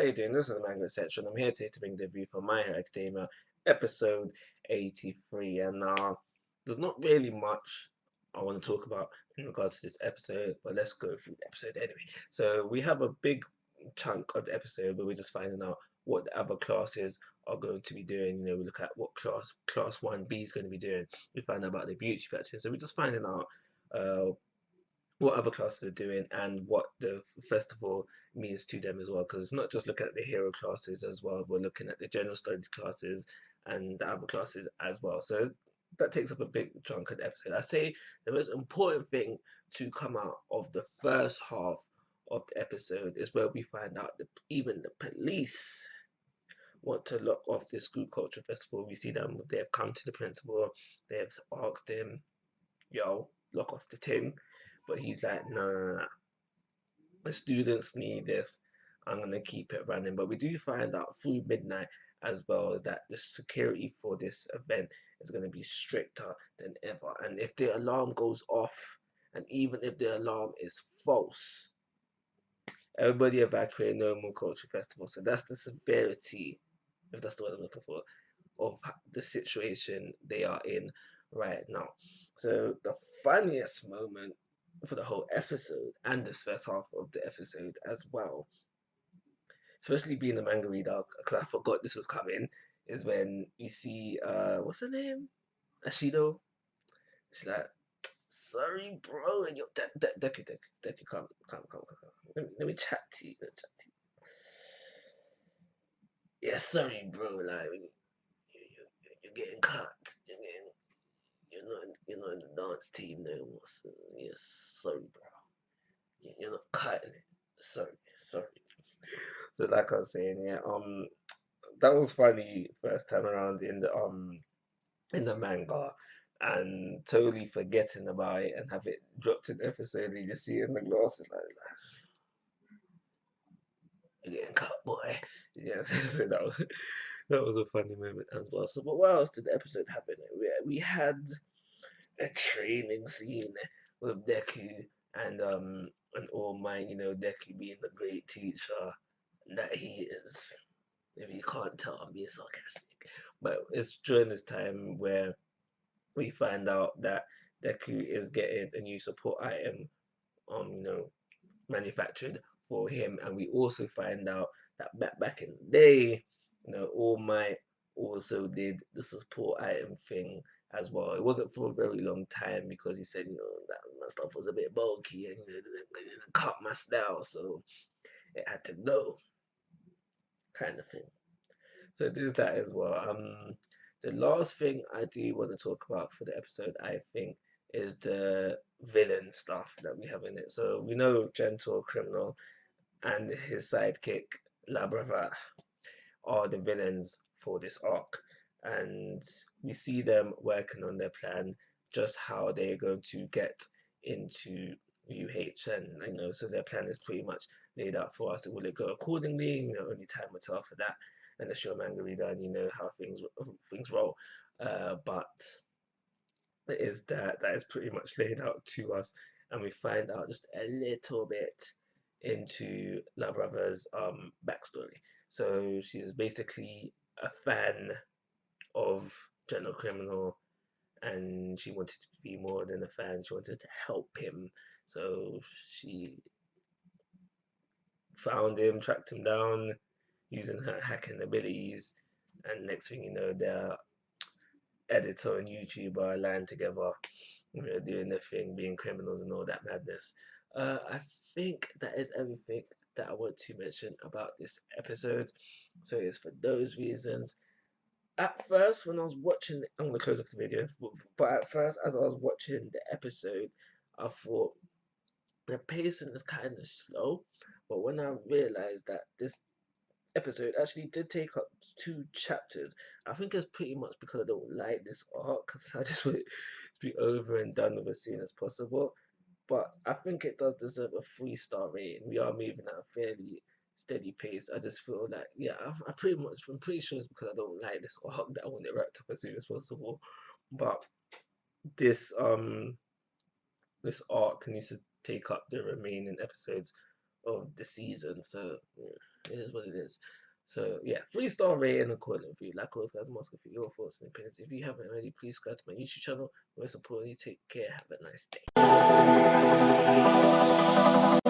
you doing? This is Manga Section. I'm here today to bring the review for My Hero Academia, episode 83. And there's not really much I want to talk about in regards to this episode, but let's go through the episode anyway. So we have a big chunk of the episode where we're just finding out what the other classes are going to be doing. We look at what class 1B is going to be doing. We find out about the beauty patches. So we're just finding out what other classes are doing and what the festival means to them as well. Because it's not just looking at the hero classes as well, we're looking at the general studies classes and the other classes as well. So that takes up a big chunk of the episode. I say the most important thing to come out of the first half of the episode is where we find out that even the police want to lock off this group culture festival. We see them, they have come to the principal, they have asked him, yo, lock off the thing. But he's like, no, no, no, no. The students need this. I'm gonna keep it running. But we do find out through midnight as well that the security for this event is gonna be stricter than ever. And if the alarm goes off, and even if the alarm is false, everybody evacuate, no more culture festival. So that's the severity, if that's the word I'm looking for, of the situation they are in right now. So the funniest moment for the whole episode and this first half of the episode as well, especially being a manga reader, because I forgot this was coming, is when you see what's her name? Ashido. She's like, sorry bro, and you're Deku, come. Let me chat to you. Yeah, sorry bro, like you're getting cut. You're not in the dance team no more. So, yes, sorry bro. You're not cutting it. Sorry. So like I was saying, yeah, that was funny first time around in the manga, and totally forgetting about it and have it dropped in the episode. You just see it in the glasses like you're getting cut, boy. Yeah, so that was a funny moment as well. So, but what else did the episode have in it? We had a training scene with Deku and All Might. Deku being the great teacher that he is. Maybe you can't tell I'm being sarcastic, but it's during this time where we find out that Deku is getting a new support item, um, you know, manufactured for him, and we also find out that back in the day, All Might also did the support item thing as well. It wasn't for a very long time because he said, that my stuff was a bit bulky and it didn't cut my style, so it had to go, kind of thing. So there's that as well. The last thing I do want to talk about for the episode, I think, is the villain stuff that we have in it. So we know Gentle Criminal and his sidekick Labrava are the villains for this arc, and we see them working on their plan, just how they're going to get into UH, and so their plan is pretty much laid out for us. Will it go accordingly? Only time will tell for that, unless you're a manga reader and you know how things roll. But it is that is pretty much laid out to us, and we find out just a little bit into La Brava's backstory. So she's basically a fan of General Criminal, and she wanted to be more than a fan. She wanted to help him. So she found him, tracked him down using her hacking abilities, and next thing you know, their editor and YouTuber aligned together, doing their thing, being criminals and all that madness. I think that is everything that I want to mention about this episode. So it's for those reasons. At first, when I was watching, I'm gonna close off the video. But at first, as I was watching the episode, I thought the pacing is kind of slow. But when I realized that this episode actually did take up 2 chapters, I think it's pretty much because I don't like this arc, because I just want it to be over and done with as soon as possible. But I think it does deserve a 3-star rating. We are moving at a fairly steady pace. I just feel like, yeah, I'm pretty sure it's because I don't like this arc that I want it wrapped up as soon as possible. But this this arc needs to take up the remaining episodes of the season. So yeah, it is what it is. So yeah, 3-star rating according to you. Like always, guys, I'm asking for your thoughts and opinions. If you haven't already, please subscribe to my YouTube channel. Most importantly, take care. Have a nice day.